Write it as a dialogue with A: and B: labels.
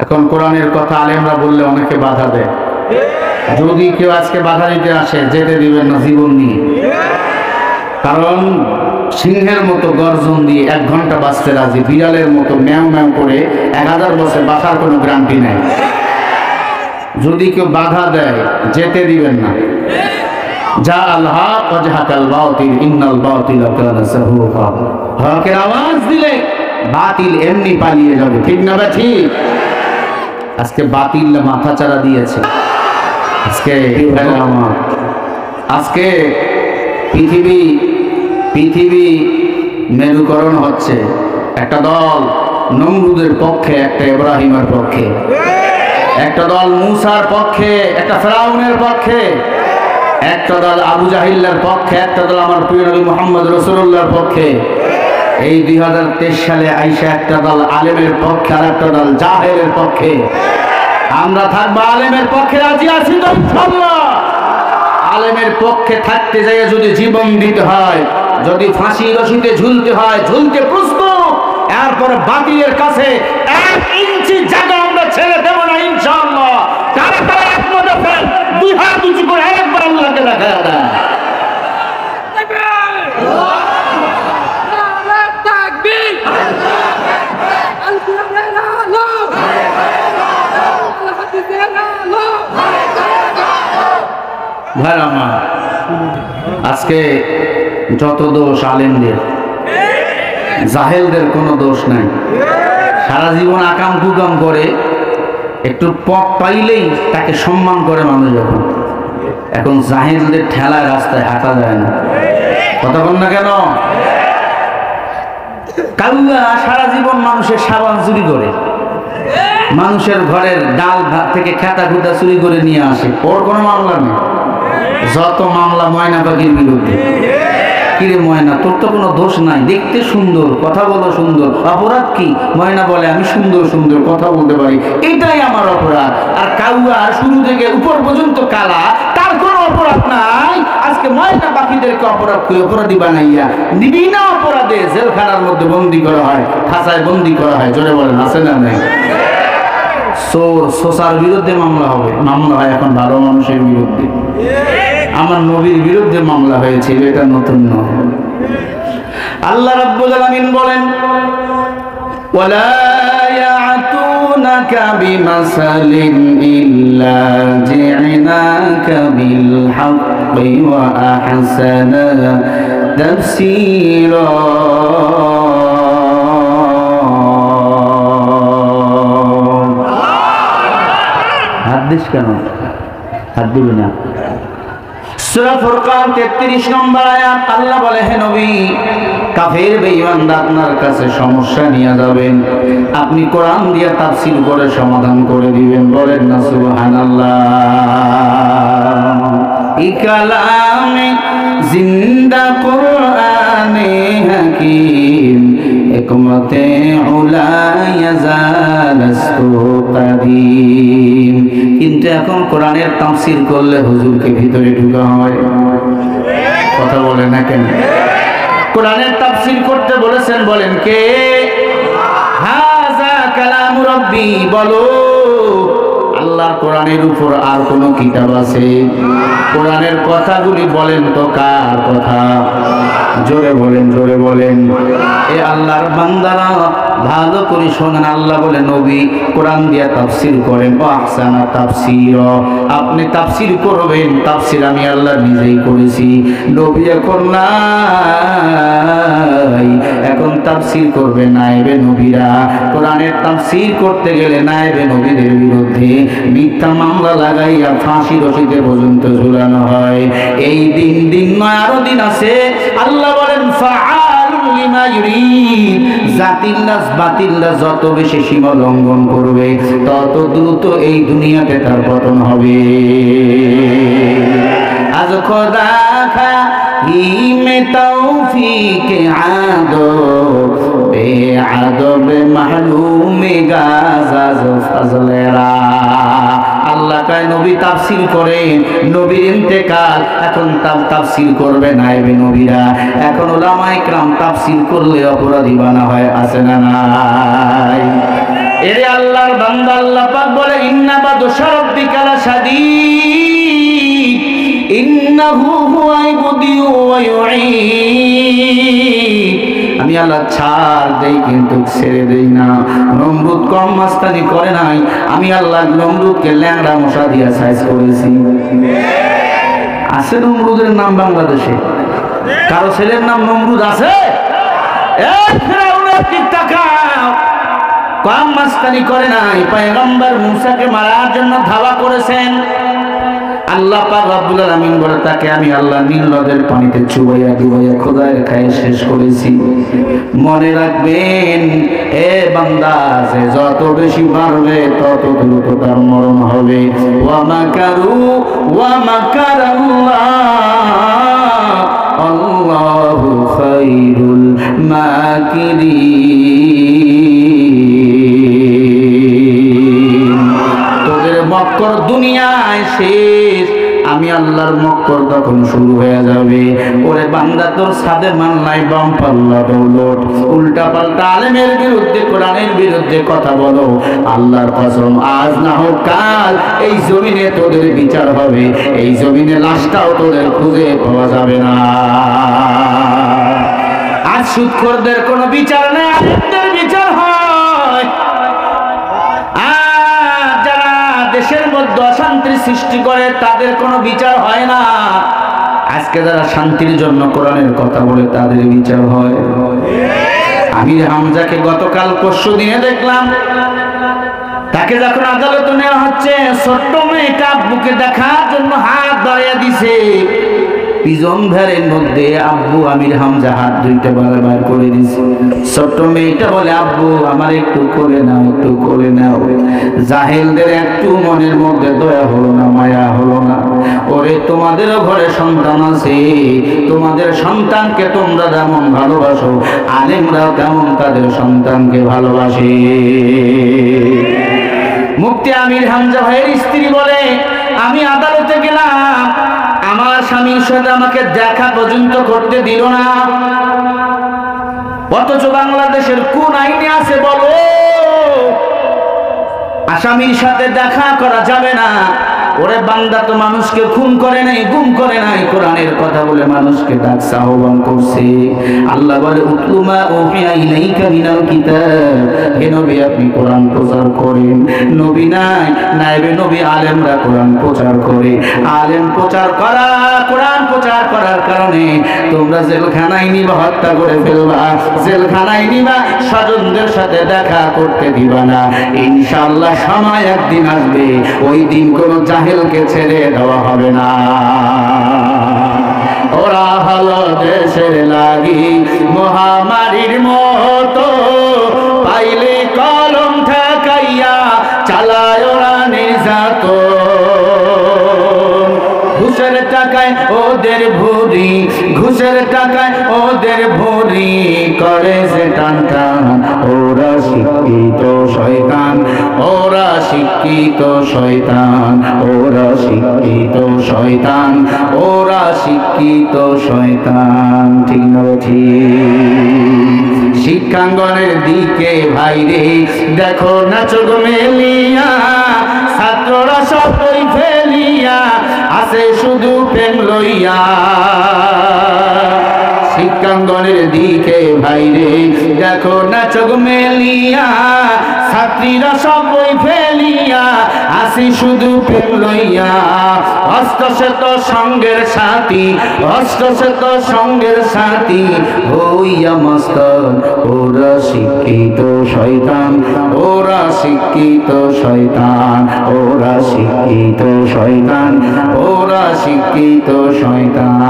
A: এখন কোরআনের কথা আলেমরা বললে অনেকে বাধা দেয়। যদি কেউ আজকে বাধা দিতে আসে, যেতে দিবেন না জীবন নিয়ে। কারণ সিংহের মতো গর্জন দিয়ে 1 ঘন্টা বাঁচতে রাজি, বিড়ালের মতো ম্যাও ম্যাও করে 1000 বছর বাঁচার কোনো গ্যারান্টি নেই। যদি কেউ বাধা দেয়, যেতে দিবেন না। যা আল্লাহ ওয়াজহাকাল বাতিল ইন্নাল বাতিলা কানা যাহুকা। হকের আওয়াজ দিলে বাতিল এমনি পালিয়ে যাবে, ঠিক না ভাই? ঠিক। আজকে বাতিল মাথা চাড়া দিয়েছে। আজকে পৃথিবী মেরুকরণ হচ্ছে। একটা দল নমরুদের পক্ষে, একটা ইব্রাহিমের পক্ষে, একটা দল মুসার পক্ষে, একটা ফেরাউনের পক্ষে, একটা দল আবু জাহিল্লার পক্ষে, একটা দল আমার প্রিয় নবী মুহাম্মদ রাসূলুল্লাহর পক্ষে। এই 2023 সালে আইসা একটা দল আলেমের পক্ষে আর একটা দল জাহেলের পক্ষে। আমরা থাকবো আলেমের পক্ষে, রাজি আছি তো ইনশাআল্লাহ। আলেমের পক্ষে থাকতে যাই যদি জীবন দিতে হয়, যদি ফাঁসি রশিতে ঝুলতে হয়, ঝুলতে প্রস্তুত। এরপরে বাতিলের কাছে 1 ইঞ্চি জায়গা আমরা ছেড়ে দেব না ইনশাআল্লাহ। তারা একমত ফেল, 2 হাত উঁচু করে একবার আল্লাহকে দেখা দেয়। ভাই আমার, আজকে যত দোষ আলেমদের, জাহেলদের কোনো দোষ নাই। সারা জীবন আকাম কুকাম করে, একটু পথ পাইলেই তাকে সম্মান করে মানুষ। এখন জাহেলদের ঠেলায় রাস্তায় হাঁটা যায় না। কথা বল না কেন? কাউয়া সারা জীবন মানুষের সাবান চুরি করে, মানুষের ঘরের ডাল ভাত থেকে খেতা খুঁটা চুরি করে নিয়ে আসে। ওর কোনো মামলা নেই। যত মামলা ময়না পাখির বিরুদ্ধে। কিরে ময়না, তোর তো কোনো দোষ নাই, দেখতে সুন্দর, কথা বলো সুন্দর, অপরাধ কি? ময়না বলে আমি সুন্দর সুন্দর কথা বলতে পারি, এটাই আমার অপরাধ। আর কাউয়া শুরু থেকে উপর পর্যন্ত কালা, তার কোনো অপরাধ নাই। আজকে ময়না পাখিদেরকে অপরাধী বানাইয়া বিনা অপরাধে জেলখানার মধ্যে বন্দি করা হয়, খাঁচায় বন্দি করা হয়। জোরে বলেন, আছে না নাই? সোসার বিরুদ্ধে মামলা হবে, মামলা হয় এখন ভালো মানুষের বিরুদ্ধে। আমার নবীর বিরুদ্ধে মামলা হয়েছিল, এটা নতুন নয়। আল্লাহ রাব্বুল আলামিন বলেন, ওয়ালা ইয়াতুনাকা বিমাসালিন ইল্লা জি'নাকা বিল হাক্কি ওয়া আহসানা তাফসীরা। হাত দিস কেন? হাত দিবি না। সূরা ফুরকান 33 নম্বর আয়াত। আল্লাহ বলে, হে নবী, কাফের বেঈমানরা আপনার কাছে সমস্যা নিয়ে যাবেন, আপনি কোরআন দিয়ে তাফসীর করে সমাধান করে দিবেন। বলেন না সুবহানাল্লাহ। এই কালামে জিন্দা কোরআনে হাকীম, হিকমতে উলা ইয়াজালাস্তু কাদীম। কিন্তু এখন কোরআনের তাফসীর করলে হুজুরকে ভিতরে ঢুকা হয়। কথা বলে না কেন? কোরআনের তাফসীর করতে বলেছেন, বলেন কে? হাযা কালামু রাব্বি। বলো, আল্লাহর কোরআনের উপর আর কোন কিতাব আছে? কোরআনের কথাগুলি বলেন তো কার কথা? জোরে বলেন, জোরে বলেন। এ আল্লাহর বান্দারা ভালো করে শোনেন। আল্লাহ বলে, নবী কোরআন দিয়ে তাফসীর করেন। আহসানা তাফসীর, আপনি তাফসীর করবেন। তাফসীর আমি আল্লাহ নিজেই করেছি, নবী এখন নাই। এখন তাফসীর করবে নায়েবে নবীরা। কোরআনের তাফসীর করতে গেলে নায়েবে নবীদের বিরুদ্ধে মিথ্যা মামলা লাগাইয়া ফাঁসি রশিতে পর্যন্ত ঝুলানো হয়। এই দিন নয়, আরো দিন আছে। আল্লাহ বলেন, ফাআলুল লিমা ইউরিদ। বাতিল্লা যত বেশি সীমা লঙ্ঘন করবে, তত দ্রুত এই দুনিয়াতে তার পতন হবে। আজ খোদা খাইমে তৌফিকে আদো বে আদব মাহলুমে গাজাজ ফজলেরা। আল্লাহ কয়, নবী তাফসীর করেন, নবীর ইন্তেকাল, এখন তাফসীর করবে নায়েবে নবীরা। এখন উলামায়ে কেরাম তাফসীর করলে অপরাধী বানা হয়, আছে না নাই? এরে আল্লাহর বান্দা, আল্লাহ পাক বলে ইন্না বাদশা রাব্বিকা লাশাদীদ ইন্নাহু হুয়া ইবদিউ ওয়া ইউঈদ। আমি আল্লাহ ছাড় দেই কিন্তু ছেড়ে দেই না। নমরুদ কম মাস্তানি করে নাই, আমি আল্লাহ নমরুদকে ল্যাংড়া মশা দিয়া সাইজ করেছি। আছে নমরুদের নাম বাংলাদেশে? কারো ছেলের নাম নমরুদ আছে? কম মাস্তানি করে নাই, পয়গম্বর মুসাকে মারার জন্য ধাওয়া করেছেন। আল্লাহ পাক রব্বুল আলামিন বলে তাকে আমি আল্লাহ নীল নদের পানিতে চুবাইয়া ডুবাইয়া খোদায়ের খায়ে শেষ করেছি। মনে রাখবেন এ বান্দা, যে যত বেশি মারবে তত দ্রুত তার মরণ হবে। ওয়া মাকারু ওয়া মাকারাল্লাহ আল্লাহু খায়রুল মাকিরিন। তোদের মক্কর দুনিয়ায় শেষ, আমি আল্লাহর মক্কর তখন শুরু হয়ে যাবে। ওরে বান্দা, তোর সাদে মানলাই বাম পাল্লা দৌলত, উল্টা পাল্টা আলেমের বিরুদ্ধে কোরআনের বিরুদ্ধে কথা বলো, আল্লাহর কসম আজ না হোক কাল এই জমিনে তোদের বিচার হবে। এই জমিনে লাশটাও তোদের খুঁজে পাওয়া যাবে না। আজ সুদখোরদের কোনো বিচার নেই, আলেমদের বিচার হয়। যারা দেশের মধ্যে অশান্তির সৃষ্টি করে তাদের কোনো বিচার হয় না। আজকে যারা শান্তির জন্য কোরআনের কথা বলে তাদের বিচার হয়। আমির হামজাকে গতকাল পরশু দিনে দেখলাম, তাকে যখন আদালতে নেওয়া হচ্ছে, ছোট্ট মেয়েটা আব্বুকে দেখার জন্য হাত বাড়িয়ে দিছে। পিজন ভ্যানের মধ্যে আব্বু আমির হামজা হাত দুইটা বার করে দিছে। ছোট্ট মেয়েটা বলে আব্বু আমার একটু করে নাও, একটু করে নাও। জাহেলদের একটু মনের মধ্যে দয়া হলো না, মায়া হলো না। ওরে তোমাদেরও ঘরে সন্তান আছে, তোমাদের সন্তানকে তোমরা যেমন ভালোবাসো, আলেমরাও তেমন তাদের সন্তানকে ভালোবাসে। মুফতি আমির হামজা ভাইয়ের স্ত্রী বলে আমি আদালতে গেলাম, আমার স্বামীর সাথে আমাকে দেখা পর্যন্ত করতে দিল না। অথচ বাংলাদেশের কোন আইনে আছে বলো আসামির সাথে দেখা করা যাবে না? ওরে বান্দা, তো মানুষকে খুন করে নাই, গুম করে নাই, কোরআনের কথা বলে মানুষকে ডাকছে, আহ্বান করছে। আল্লাহ বলে উতলুমা উহিয়া ইলাইকা মিনাল কিতাব, হে নবী আপনি কোরআন প্রচার করেন। নবী নাই, নাইবে নবী আলেমরা কোরআন প্রচার করে। আলেম প্রচার করা, কোরআন প্রচার করার কারণে তোমরা জেলখানায় নিবা, হত্যা করে ফেলবা, জেলখানায় নিবা, স্বজনদের সাথে দেখা করতে দিবা না। ইনশাআল্লাহ সময় একদিন আসবে, ওই দিন কোনো জাহেলকে ছেড়ে দেওয়া হবে না। ওরা হলো দেশের লাগি মহামারীর মতো, পাইলে কলম ঠেকাইয়া চালায় ওরা নির্যাতন। ঘুষের টাকায় ওদের ভুরি, ঘুষের টাকায় ওদের ভুরি করে সে টান টান। ওরা শিক্ষিত শয়তান, ওরা শিক্ষিত শয়তান, ওরা শিক্ষিত শয়তান, ওরা শিক্ষিত শয়তান। ঠিক না ঠিক? শিক্ষাঙ্গনের দিকে ভাইরে দেখো না চোখ মেলিয়া, ছাত্ররা সবই ফেলিয়া আছে শুধু প্রেম লইয়া। শিক্ষাঙ্গনের দিকে ভাইরে দেখো না চোখ মেলিয়া, ছাত্রীরা সবই ফেলিয়া আসি শুধু প্রেম লইয়া। হস্তশ্বেত সঙ্গের সাথী, হস্তশ্বেত সঙ্গের সাথী হইয়া মস্তন। ওরা শিক্ষিত শয়তান, ওরা শিক্ষিত শয়তান, ওরা শিক্ষিত শয়তান, ওরা শিক্ষিত শয়তান।